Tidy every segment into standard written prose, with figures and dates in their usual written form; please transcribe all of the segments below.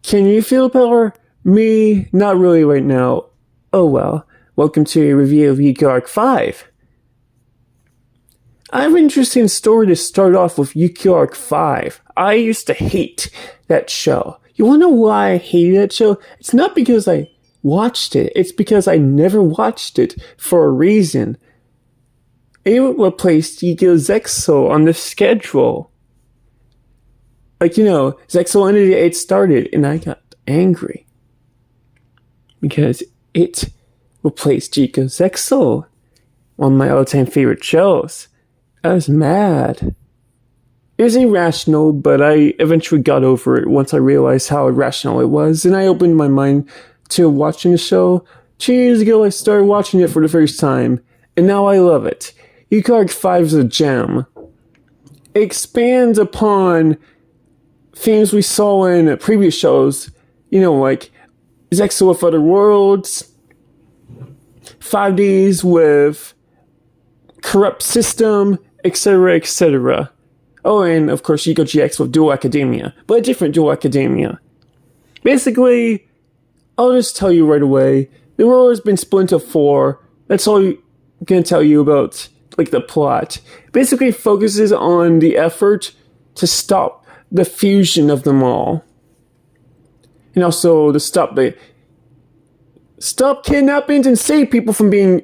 Can you feel power? Me, not really right now. Oh well. Welcome to a review of Yu-Gi-Oh! Arc 5. I have an interesting story to start off with Yu-Gi-Oh! Arc 5. I used to hate that show. You wanna know why I hated that show? It's not because I watched it. It's because I never watched it for a reason. It replaced Yu-Gi-Oh! Zexal on the schedule. Zexal ended, it started, and I got angry. Because it replaced Yu-Gi-Oh! Zexal, one of my all-time favorite shows. I was mad. It was irrational, but I eventually got over it once I realized how irrational it was, and I opened my mind to watching the show. 2 years ago, I started watching it for the first time, and now I love it. Yu-Gi-Oh! Arc 5 is a gem. It expands upon themes we saw in previous shows, like Zexal with Other Worlds, 5Ds with Corrupt System, etc., etc. Oh, and of course Yu-Gi-Oh! GX with Dual Academia, but a different Dual Academia. Basically, I'll just tell you right away, the world has been split into 4. That's all I'm gonna tell you about, the plot. Basically focuses on the effort to stop the fusion of them all. And also to stop kidnappings and save people from being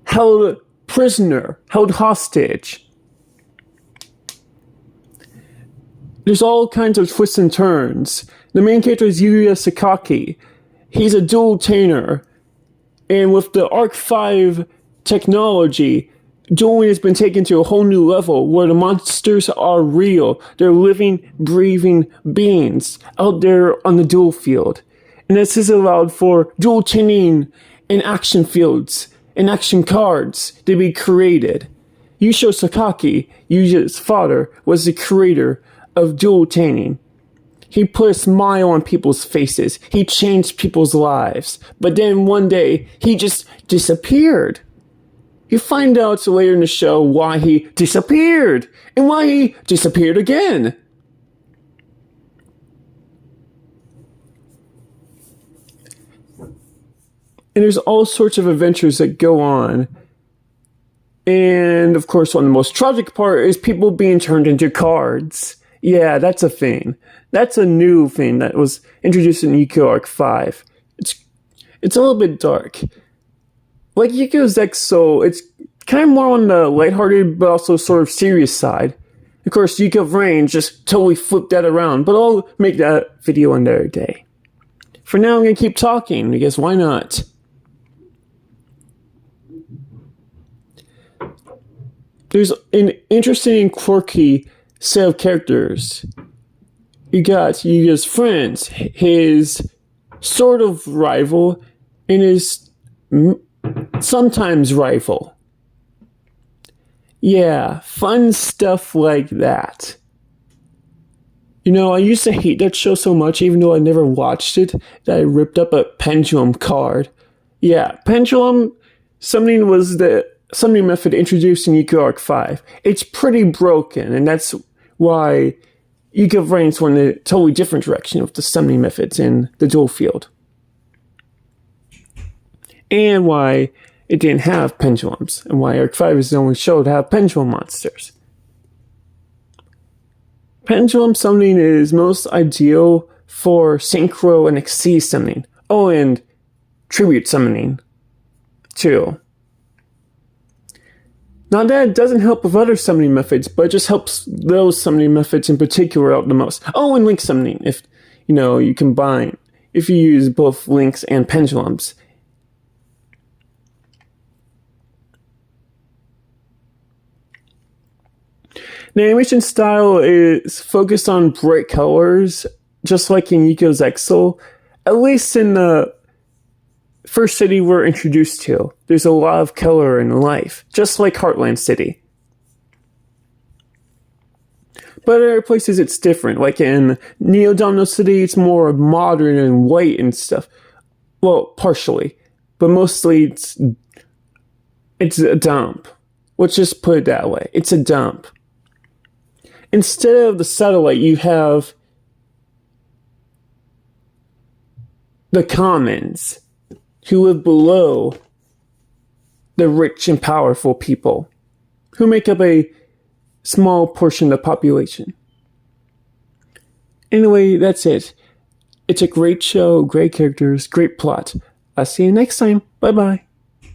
held prisoner, held hostage. There's all kinds of twists and turns. The main character is Yuya Sakaki. He's a dual tainer. And with the Arc 5 technology, dueling has been taken to a whole new level where the monsters are real. They're living, breathing beings out there on the duel field. And this has allowed for dual taining and action fields and action cards to be created. Yusho Sakaki, Yuya's father, was the creator of dual taining. He put a smile on people's faces. He changed people's lives. But then one day, he just disappeared. You find out later in the show why he disappeared, and why he disappeared again. And there's all sorts of adventures that go on. And of course, one of the most tragic part is people being turned into cards. Yeah, that's a thing. That's a new thing that was introduced in Yu-Gi-Oh! Arc 5. It's a little bit dark. Like Yu-Gi-Oh! Zexal, it's kind of more on the lighthearted, but also sort of serious side. Of course, Yu-Gi-Oh! Range just totally flipped that around, but I'll make that video another day. For now, I'm going to keep talking, because why not? There's an interesting and quirky set of characters. You got Yuya's friends, his sort of rival, and his sometimes rival. Yeah, fun stuff like that. I used to hate that show so much, even though I never watched it, that I ripped up a Pendulum card. Yeah, Pendulum summoning was the summoning method introduced in Yu-Gi-Oh! Arc 5. It's pretty broken, and that's why Yu-Gi-Oh! Reigns went in a totally different direction with the summoning methods in the dual field. And why it didn't have pendulums, and why Arc 5 is the only show to have pendulum monsters. Pendulum summoning is most ideal for synchro and Xyz summoning. Oh, and tribute summoning, too. Not that it doesn't help with other summoning methods, but it just helps those summoning methods in particular out the most. Oh, and link summoning, if, you combine, if you use both links and pendulums. The animation style is focused on bright colors, just like in Yu-Gi-Oh! Zexal. At least in the first city we're introduced to, there's a lot of color and life, just like Heartland City. But other places it's different, like in Neo Domino City, it's more modern and white and stuff. Well, partially, but mostly it's a dump. Let's just put it that way. It's a dump. Instead of the satellite, you have the commons who live below the rich and powerful people who make up a small portion of the population. Anyway, that's it. It's a great show, great characters, great plot. I'll see you next time. Bye-bye.